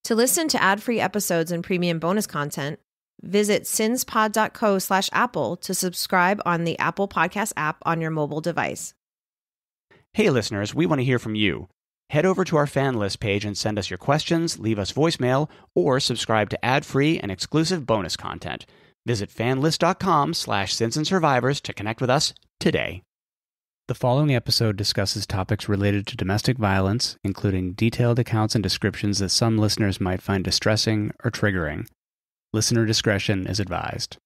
To listen to ad-free episodes and premium bonus content, visit sinspod.co/Apple to subscribe on the Apple Podcast app on your mobile device. Hey listeners, we want to hear from you. Head over to our FanList page and send us your questions, leave us voicemail, or subscribe to ad-free and exclusive bonus content. Visit fanlist.com/sinsandsurvivors to connect with us today. The following episode discusses topics related to domestic violence, including detailed accounts and descriptions that some listeners might find distressing or triggering. Listener discretion is advised.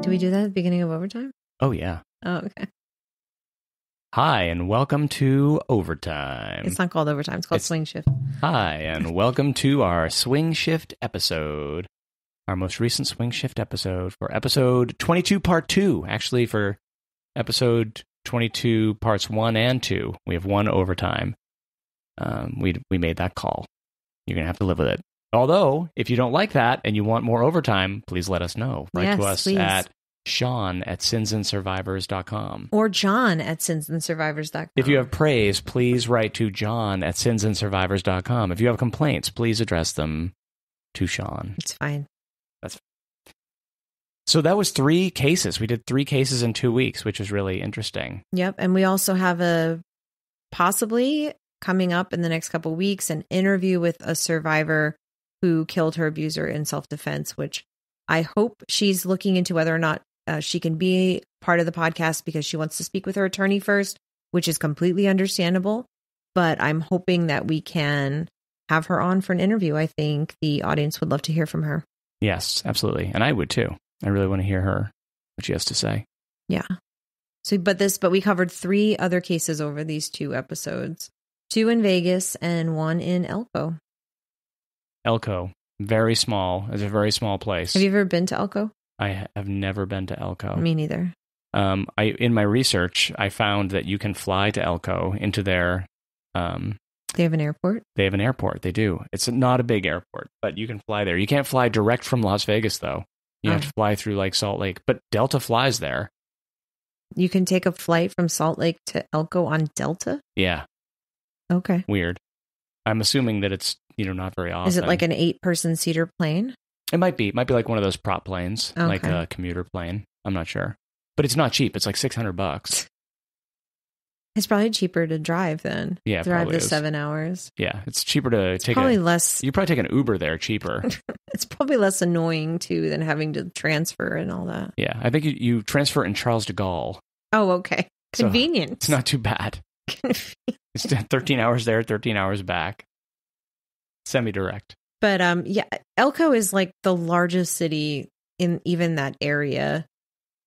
Do we do that at the beginning of Overtime? Oh, yeah. Oh, okay. Hi, and welcome to Overtime. It's not called Overtime. It's called Swing Shift. Hi, and welcome to our Swing Shift episode. Our most recent Swing Shift episode for episode 22, part 2. Actually, for episode 22, parts 1 and 2, we have one overtime. We made that call. You're going to have to live with it. Although, if you don't like that and you want more overtime, please let us know. Write to us please. at Sean@sinsandsurvivors.com. Or John@sinsandsurvivors.com. If you have praise, please write to John@sinsandsurvivors.com. If you have complaints, please address them to Sean. It's fine. That's fine. So that was 3 cases. We did 3 cases in 2 weeks, which was really interesting. Yep. And we also have a possibly coming up in the next couple of weeks, an interview with a survivor who killed her abuser in self-defense, which I hope she's looking into whether or not she can be part of the podcast because she wants to speak with her attorney first, which is completely understandable. But I'm hoping that we can have her on for an interview. I think the audience would love to hear from her. Yes, absolutely. And I would too. I really want to hear her, what she has to say. Yeah. So, but we covered 3 other cases over these 2 episodes, 2 in Vegas and 1 in Elko. Elko, very small. It's a very small place. Have you ever been to Elko? I have never been to Elko. Me neither. In my research, I found that you can fly to Elko into their... They have an airport? They have an airport. They do. It's not a big airport, but you can fly there. You can't fly direct from Las Vegas, though. You have to fly through like Salt Lake, but Delta flies there. You can take a flight from Salt Lake to Elko on Delta? Yeah. Okay. Weird. I'm assuming that it's, not very often. Is it like an 8-person seater plane? It might be. It might be like one of those prop planes, like a commuter plane. I'm not sure. But it's not cheap. It's like $600. It's probably cheaper to drive then. Yeah, drive the is. 7 hours. Yeah, it's cheaper to take probably less. You probably take an Uber there cheaper. It's probably less annoying too than having to transfer and all that. Yeah, I think you transfer in Charles de Gaulle. Oh, okay. Convenient. So it's not too bad. It's 13 hours there, 13 hours back. Semi-direct. But Elko is like the largest city in even that area,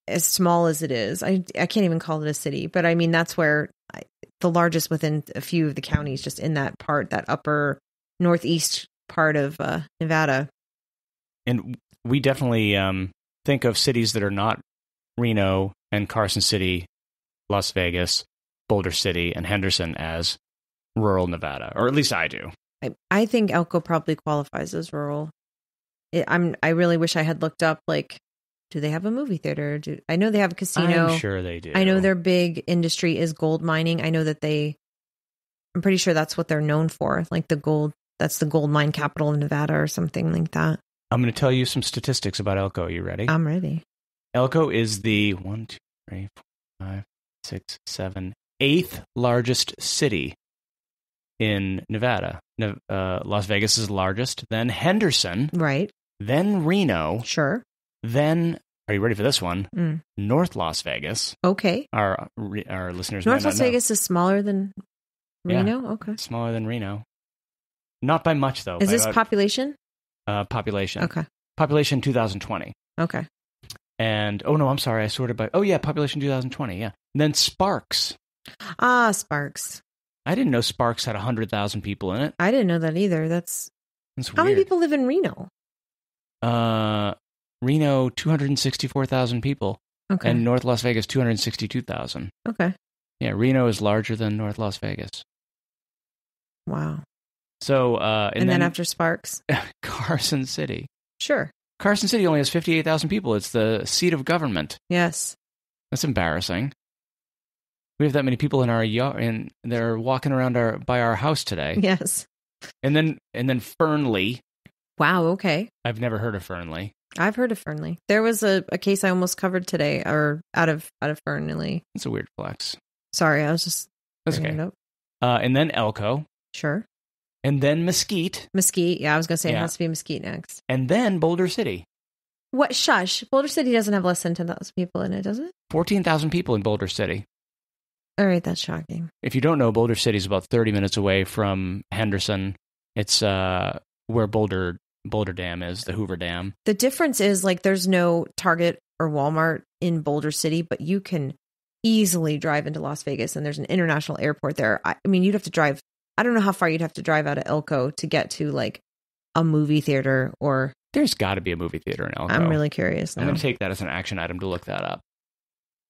as small as it is. I can't even call it a city, but I mean, that's where the largest within a few of the counties, just in that part, that upper northeast part of Nevada. And we definitely think of cities that are not Reno and Carson City, Las Vegas, Boulder City, and Henderson as rural Nevada, or at least I do. I think Elko probably qualifies as rural. I really wish I had looked up, like, do they have a movie theater? I know they have a casino. I'm sure they do. I know their big industry is gold mining. I know that I'm pretty sure that's what they're known for. Like that's the gold mine capital of Nevada or something like that. I'm going to tell you some statistics about Elko. You ready? I'm ready. Elko is the 8th largest city in Nevada. Las Vegas is the largest, then Henderson. Right. Then Reno. Sure. Then, are you ready for this one? North Las Vegas. Okay. Our listeners North might not Las know. Vegas is smaller than Reno? Yeah, okay. Smaller than Reno. Not by much, though. Is this population? Population. Okay. Population 2020. Okay. And, I'm sorry, I sorted by, population 2020, yeah. And then Sparks. Sparks. I didn't know Sparks had 100,000 people in it. I didn't know that either. That's how weird. many people live in Reno? Reno, 264,000 people. Okay. And North Las Vegas, 262,000. Okay. Yeah, Reno is larger than North Las Vegas. Wow. So, and then after Sparks, Carson City. Sure. Carson City only has 58,000 people. It's the seat of government. Yes. That's embarrassing. We have that many people in our yard, and they're walking around by our house today. Yes. And then Fernley. Wow. Okay. I've never heard of Fernley. I've heard of Fernley. There was a case I almost covered today, or out of Fernley. It's a weird flex. Sorry, I was just. That's okay. And then Elko. Sure. And then Mesquite. Mesquite. Yeah, I was gonna say it has to be Mesquite next. And then Boulder City. What? Shush. Boulder City doesn't have less than 10,000 people in it, does it? 14,000 people in Boulder City. All right, that's shocking. If you don't know, Boulder City is about 30 minutes away from Henderson. It's where Boulder Dam is, the Hoover Dam. The difference is like there's no Target or Walmart in Boulder City, but you can easily drive into Las Vegas, and there's an international airport there. I mean, you'd have to drive. I don't know how far you'd have to drive out of Elko to get to like a movie theater or. There's got to be a movie theater in Elko. I'm really curious now. I'm going to take that as an action item to look that up.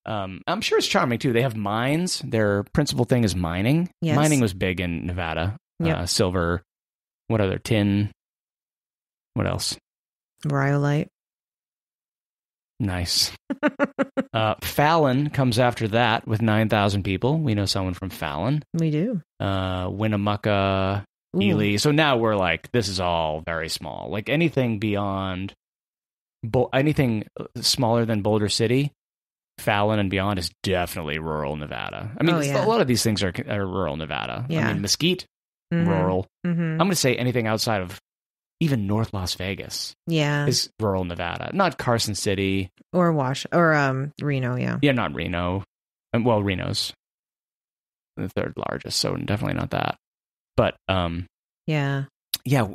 I'm sure it's charming, too. They have mines. Their principal thing is mining. Yes. Mining was big in Nevada. Yep. Silver. What other? Tin. What else? Rhyolite. Nice. Fallon comes after that with 9,000 people. We know someone from Fallon. We do. Winnemucca, Ely. So now we're like, this is all very small. Like anything beyond, anything smaller than Boulder City, Fallon and beyond is definitely rural Nevada. I mean, a lot of these things are rural Nevada. Yeah. I mean, Mesquite, rural. Mm-hmm. I'm going to say anything outside of even North Las Vegas. Yeah. Is rural Nevada. Not Carson City. Or Reno, yeah. Yeah, not Reno. Well, Reno's the third largest, so definitely not that. But, yeah. Yeah.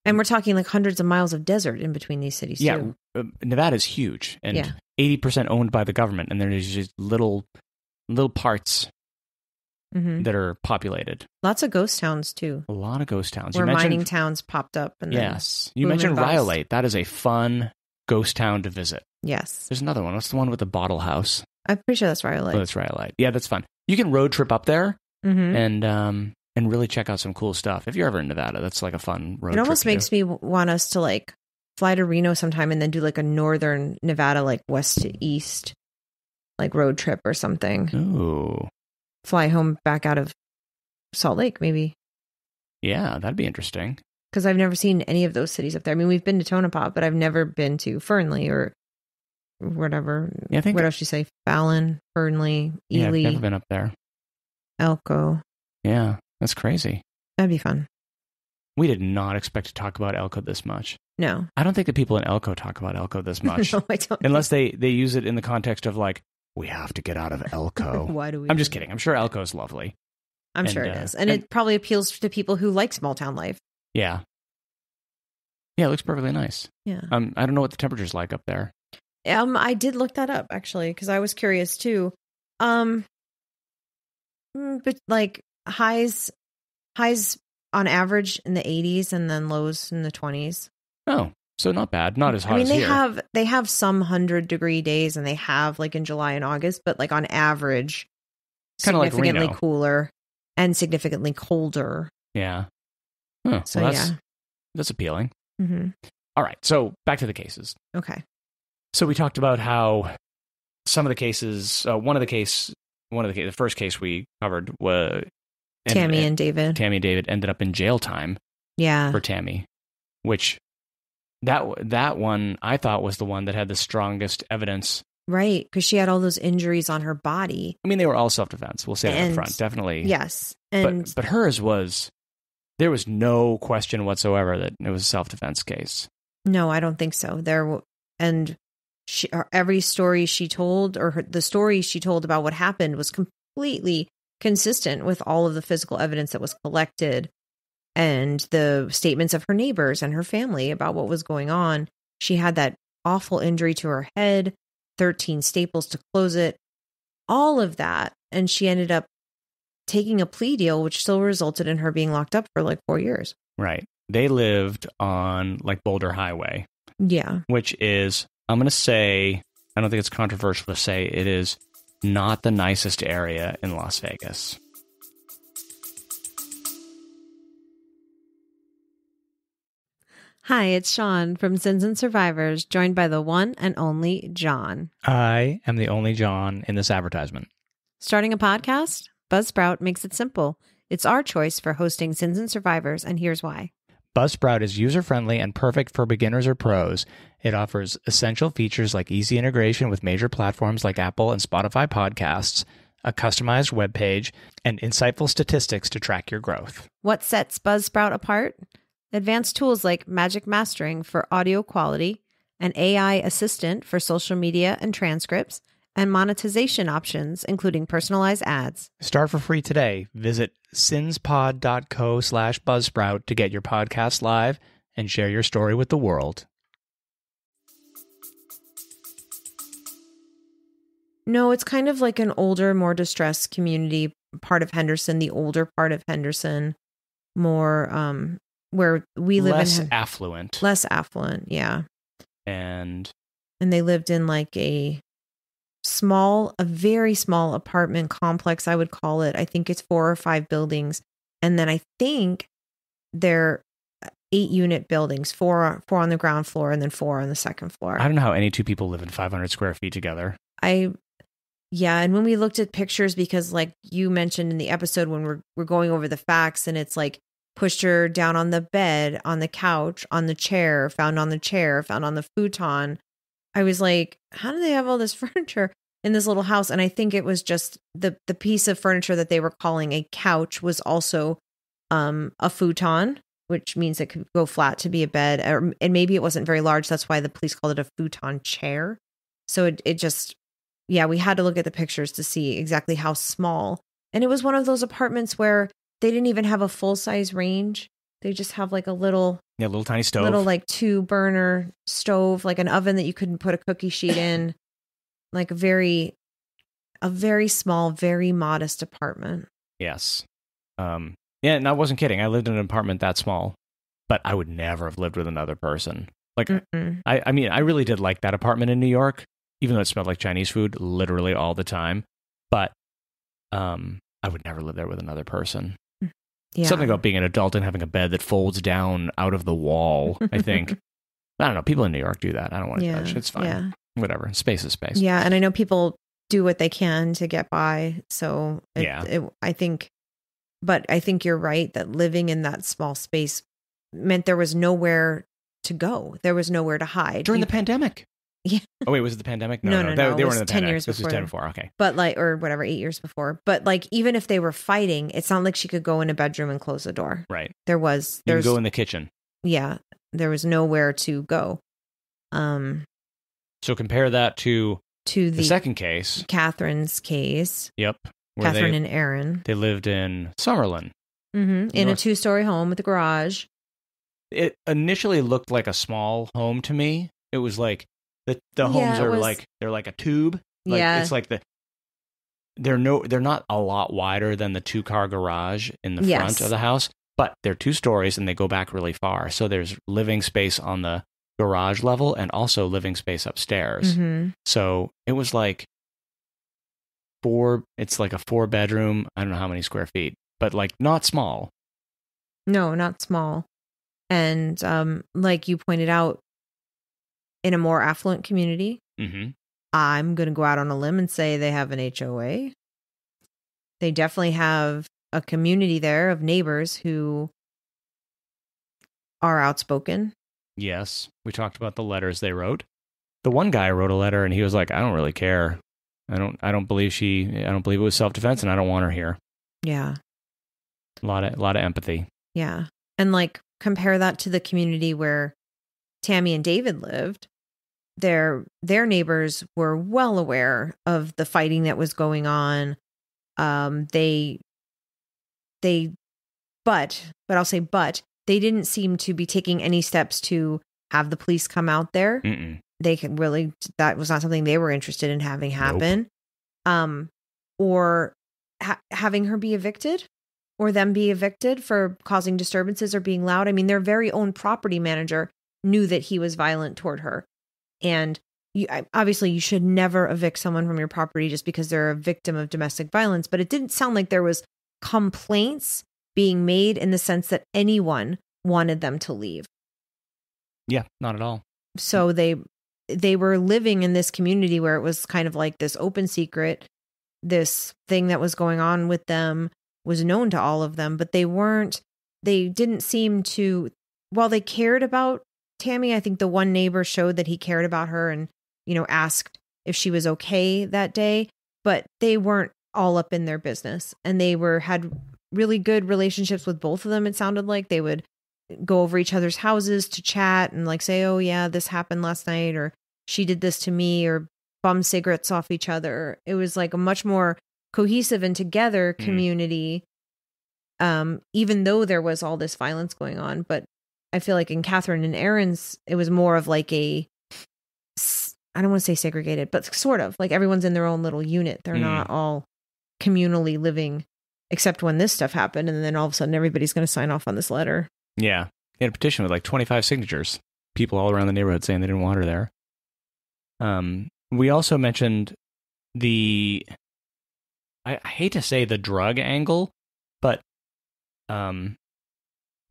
And we're talking like hundreds of miles of desert in between these cities, too. Nevada's huge, and 80% owned by the government, and there's just little parts that are populated. Lots of ghost towns, too. A lot of ghost towns. Where mining towns popped up. And yes. You mentioned Rhyolite. That is a fun ghost town to visit. Yes. There's another one. What's the one with the bottle house? I'm pretty sure that's Rhyolite. Oh, that's Rhyolite. Yeah, that's fun. You can road trip up there and really check out some cool stuff. If you're ever in Nevada, that's like a fun road trip. It almost makes me want us to like fly to Reno sometime and then do like a northern Nevada, like west to east, like road trip or something. Ooh. Fly home back out of Salt Lake, maybe. Yeah, that'd be interesting. Because I've never seen any of those cities up there. I mean, we've been to Tonopah, but I've never been to Fernley or whatever. Yeah, what else you say? Fallon, Fernley, Ely. Yeah, I've never been up there. Elko. Yeah, that's crazy. That'd be fun. We did not expect to talk about Elko this much. No. I don't think the people in Elko talk about Elko this much. No, I don't. Unless they use it in the context of like, we have to get out of Elko. Why do we? I'm just kidding. I'm sure Elko is lovely. I'm sure it is. And it probably appeals to people who like small town life. Yeah. Yeah, it looks perfectly nice. Yeah. I don't know what the temperature's like up there. I did look that up actually because I was curious too. But like highs on average in the 80s and then lows in the 20s. Oh, so not bad. Not as hot as here. I mean, they have some 100-degree days and they have like in July and August, but like on average, significantly like cooler and significantly colder. Yeah. Huh, so that's appealing. Mm-hmm. All right. So back to the cases. Okay. So we talked about how some of the cases, the first case we covered was Tammy and David. Tammy and David ended up in jail time. Yeah. For Tammy, which that one I thought was the one that had the strongest evidence. Right, because she had all those injuries on her body. I mean, they were all self-defense. We'll say that up front, definitely. Yes, but hers was. There was no question whatsoever that it was a self-defense case. No, I don't think so. Every story she told, the story she told about what happened, was completely consistent with all of the physical evidence that was collected and the statements of her neighbors and her family about what was going on. She had that awful injury to her head, 13 staples to close it, all of that. And she ended up taking a plea deal, which still resulted in her being locked up for like 4 years. Right. They lived on like Boulder Highway. Yeah. Which is, I'm going to say, I don't think it's controversial to say, it is not the nicest area in Las Vegas. Hi, it's Sean from Sins and Survivors, joined by the one and only John. I am the only John in this advertisement. Starting a podcast? Buzzsprout makes it simple. It's our choice for hosting Sins and Survivors, and here's why. Buzzsprout is user-friendly and perfect for beginners or pros. It offers essential features like easy integration with major platforms like Apple and Spotify podcasts, a customized web page, and insightful statistics to track your growth. What sets Buzzsprout apart? Advanced tools like Magic Mastering for audio quality, an AI assistant for social media and transcripts, and monetization options, including personalized ads. Start for free today. Visit sinspod.co/Buzzsprout to get your podcast live and share your story with the world. No, it's kind of like an older, more distressed community, part of Henderson, the older part of Henderson, more where we live less in affluent. Less affluent, yeah. And they lived in like a very small apartment complex, I would call it. I think it's 4 or 5 buildings. And then I think they're 8-unit buildings, 4 on the ground floor and then 4 on the second floor. I don't know how any two people live in 500 square feet together. Yeah, and when we looked at pictures, because like you mentioned in the episode when we're going over the facts, and it's like pushed her down on the bed, on the couch, on the chair, found on the futon. I was like, how do they have all this furniture in this little house? And I think it was just the piece of furniture that they were calling a couch was also a futon, which means it could go flat to be a bed. And maybe it wasn't very large. That's why the police called it a futon chair. So it just, yeah, we had to look at the pictures to see exactly how small. And it was one of those apartments where they didn't even have a full-size range. They just have like a little tiny stove, little like 2-burner stove, like an oven that you couldn't put a cookie sheet in, like a very small, very modest apartment. Yes. Yeah, and I wasn't kidding. I lived in an apartment that small, but I would never have lived with another person. Like, I mean, I really did like that apartment in New York, even though it smelled like Chinese food literally all the time. But I would never live there with another person. Yeah. Something about being an adult and having a bed that folds down out of the wall, I think. I don't know. People in New York do that. I don't want to judge. It's fine. Yeah. Whatever. Space is space. Yeah. And I know people do what they can to get by. So I think you're right that living in that small space meant there was nowhere to go. There was nowhere to hide. During the pandemic. Yeah. Oh, wait, was it the pandemic? No. They weren't in the 10 pandemic. years this before. Was 10 before. Okay. But like, or whatever, 8 years before. But like, even if they were fighting, it's not like she could go in a bedroom and close the door. Right. You can go in the kitchen. Yeah. There was nowhere to go. So compare that to the second case. Catherine's case. Yep. Catherine and Aaron. They lived in Summerlin. Mm-hmm. In a 2-story home with a garage. It initially looked like a small home to me. It was like, the homes are like, they're like a tube. Like, it's like they're not a lot wider than the 2-car garage in the front of the house, but they're 2 stories and they go back really far. So there's living space on the garage level and also living space upstairs. Mm-hmm. So it was like it's like a 4-bedroom. I don't know how many square feet, but like not small. No, not small. And like you pointed out, in a more affluent community, I'm going to go out on a limb and say they have an HOA. They definitely have a community there of neighbors who are outspoken. Yes. We talked about the letters they wrote. The one guy wrote a letter and he was like, I don't really care. I don't believe it was self-defense and I don't want her here. Yeah. A lot of empathy. Yeah. And like compare that to the community where Tammy and David lived. Their neighbors were well aware of the fighting that was going on. But I'll say, they didn't seem to be taking any steps to have the police come out there. Mm-mm. That was not something they were interested in having happen. Nope. Or having her be evicted, or them be evicted for causing disturbances or being loud. I mean, their very own property manager knew that he was violent toward her. And obviously you should never evict someone from your property just because they're a victim of domestic violence. But it didn't sound like there was complaints being made in the sense that anyone wanted them to leave. Yeah, not at all. So they were living in this community where it was kind of like this open secret. This thing that was going on with them was known to all of them, but they didn't seem to, while they cared about Tammy, I think the one neighbor showed that he cared about her and, asked if she was okay that day, but they weren't all up in their business, and they had really good relationships with both of them. It sounded like they would go over each other's houses to chat and like say, oh yeah, this happened last night, or she did this to me, or bum cigarettes off each other. It was like a much more cohesive and together community, even though there was all this violence going on. But I feel like in Catherine and Aaron's, it was more of like I don't want to say segregated, but sort of like everyone's in their own little unit. They're not all communally living, except when this stuff happened. And then all of a sudden everybody's going to sign off on this letter. Yeah. They had a petition with like 25 signatures, people all around the neighborhood saying they didn't want her there. We also mentioned I hate to say the drug angle, but I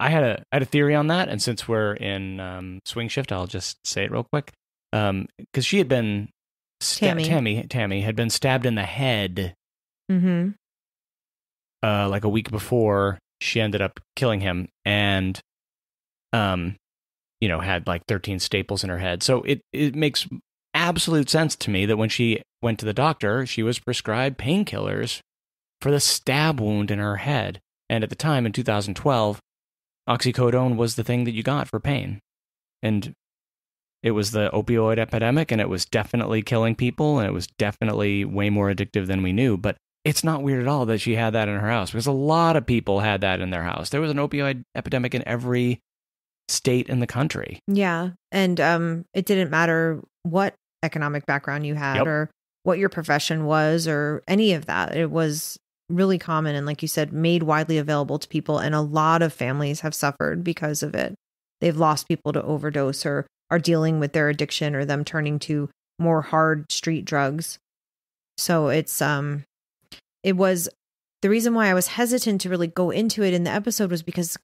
had a theory on that, and since we're in swing shift, I'll just say it real quick. Because she had been Tammy had been stabbed in the head, like a week before she ended up killing him, and had like 13 staples in her head. So it makes absolute sense to me that when she went to the doctor, she was prescribed painkillers for the stab wound in her head. And at the time, in 2012, oxycodone was the thing that you got for pain. And it was the opioid epidemic, and it was definitely killing people, and it was definitely way more addictive than we knew. But it's not weird at all that she had that in her house, because a lot of people had that in their house. There was an opioid epidemic in every state in the country. Yeah. And it didn't matter what economic background you had or what your profession was or any of that. It was really common and, like you said, made widely available to people. And a lot of families have suffered because of it. They've lost people to overdose or are dealing with their addiction or them turning to more hard street drugs. So it was the reason why I was hesitant to really go into it in the episode was because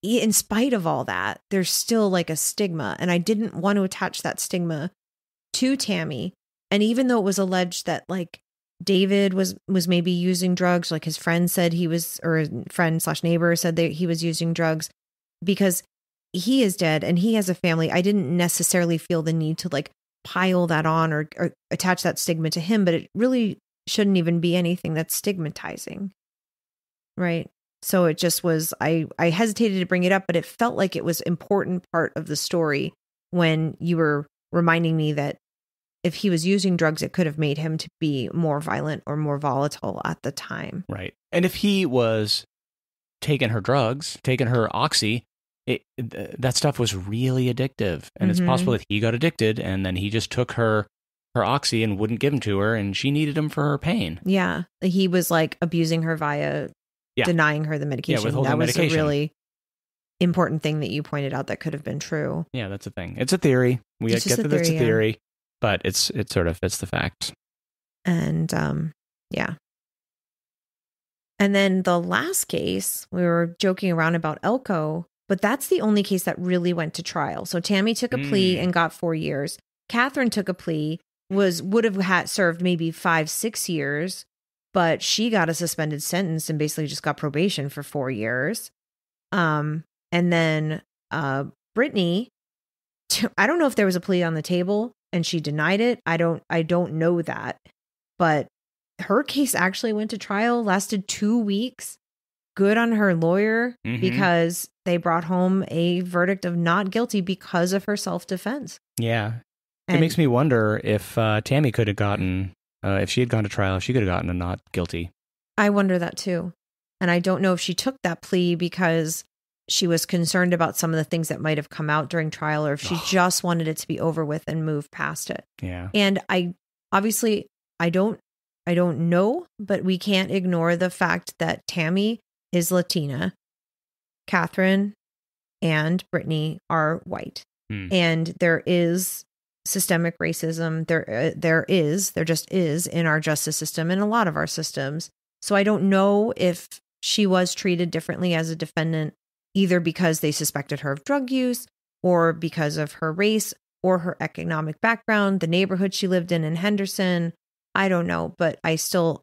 in spite of all that, there's still like a stigma, and I didn't want to attach that stigma to Tammy. And even though it was alleged that like David was maybe using drugs, like his friend said he was, or his friend/neighbor said that he was using drugs, because he is dead and he has a family, I didn't necessarily feel the need to like pile that on or attach that stigma to him, but it really shouldn't even be anything that's stigmatizing. Right. So it just was, I hesitated to bring it up, but it felt like it was important part of the story when you were reminding me that if he was using drugs, it could have made him to be more violent or more volatile at the time. Right. And if he was taking her drugs, taking her oxy, that stuff was really addictive. And it's possible that he got addicted and then he just took her oxy and wouldn't give him to her, and she needed him for her pain. Yeah. He was like abusing her via denying her the medication. Withholding that was medication. A really important thing that you pointed out that could have been true. Yeah, that's a thing. It's a theory. We get that it's a theory, but it sort of fits the fact. And yeah. And then the last case, we were joking around about Elko, but that's the only case that really went to trial. So Tammy took a plea and got 4 years. Catherine took a plea, would have served maybe 5-6 years, but she got a suspended sentence and basically just got probation for 4 years. And then Brittany, I don't know if there was a plea on the table and she denied it. I don't know that, but her case actually went to trial, lasted 2 weeks. Good on her lawyer, because they brought home a verdict of not guilty because of her self-defense. Yeah. It makes me wonder if Tammy could have gotten, if she had gone to trial, if she could have gotten a not guilty. I wonder that too. And I don't know if she took that plea because she was concerned about some of the things that might have come out during trial, or if she just wanted it to be over with and move past it. Yeah. And I don't know, but we can't ignore the fact that Tammy is Latina, Catherine and Brittany are white. And there is systemic racism. There just is in our justice system and a lot of our systems. So I don't know if she was treated differently as a defendant, either because they suspected her of drug use or because of her race or her economic background, the neighborhood she lived in Henderson. I don't know, but I still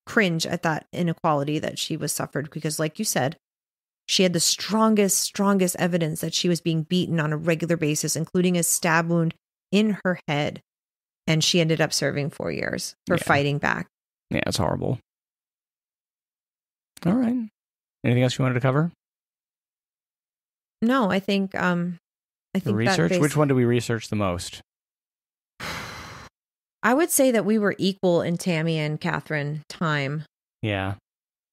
cringe at that inequality that she was suffered because, like you said, she had the strongest evidence that she was being beaten on a regular basis, including a stab wound in her head. And she ended up serving 4 years for fighting back. Yeah, it's horrible. All right. Anything else you wanted to cover? No, I think the research. Which one do we research the most? I would say that we were equal in Tammy and Catherine time. Yeah.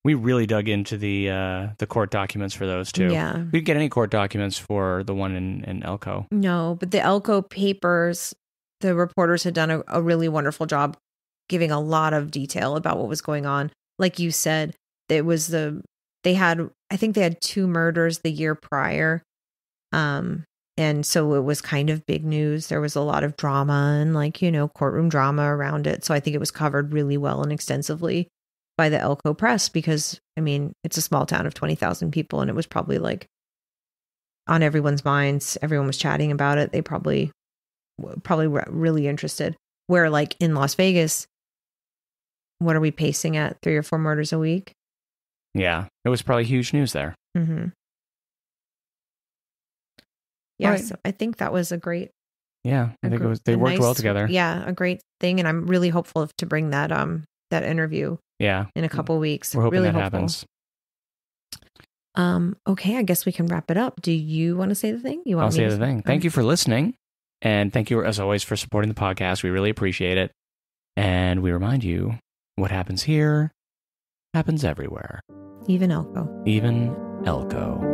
We really dug into the court documents for those two. Yeah. We didn't get any court documents for the one in Elko. No, but the Elko papers, the reporters had done a really wonderful job giving a lot of detail about what was going on. Like you said, I think they had 2 murders the year prior. And so it was kind of big news. There was a lot of drama and courtroom drama around it. So I think it was covered really well and extensively by the Elko press because, it's a small town of 20,000 people and it was probably on everyone's minds. Everyone was chatting about it. They probably were really interested. Where in Las Vegas, what are we pacing at? 3 or 4 murders a week? Yeah, it was probably huge news there. Mm-hmm. Yeah, right. So I think that was a great. Yeah, I think they worked well together. Yeah, a great thing, and I'm really hopeful to bring that interview. Yeah, in a couple weeks. We're hoping really that hopeful. happens. Okay, I guess we can wrap it up. Do you want to say the thing? I'll say the thing. Thank you for listening, and thank you as always for supporting the podcast. We really appreciate it, and we remind you, what happens here happens everywhere. Even Elko. Even Elko.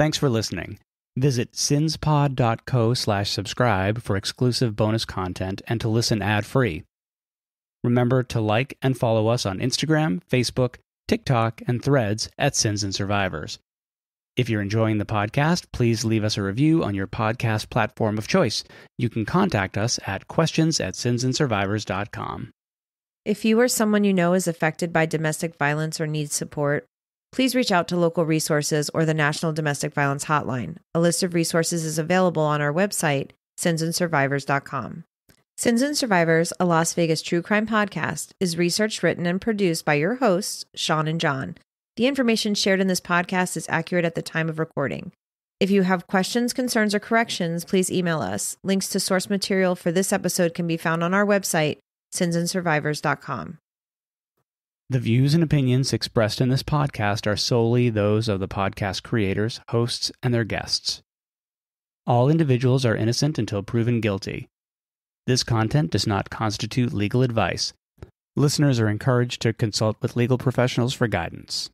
thanks for listening. Visit sinspod.co/subscribe for exclusive bonus content and to listen ad-free. Remember to like and follow us on Instagram, Facebook, TikTok, and Threads at Sins and Survivors. If you're enjoying the podcast, please leave us a review on your podcast platform of choice. You can contact us at questions@sinsandsurvivors.com. If you or someone you know is affected by domestic violence or needs support, please reach out to local resources or the National Domestic Violence Hotline. A list of resources is available on our website, sinsandsurvivors.com. Sins and Survivors, a Las Vegas true crime podcast, is researched, written, and produced by your hosts, Sean and John. The information shared in this podcast is accurate at the time of recording. If you have questions, concerns, or corrections, please email us. Links to source material for this episode can be found on our website, sinsandsurvivors.com. The views and opinions expressed in this podcast are solely those of the podcast creators, hosts, and their guests. All individuals are innocent until proven guilty. This content does not constitute legal advice. Listeners are encouraged to consult with legal professionals for guidance.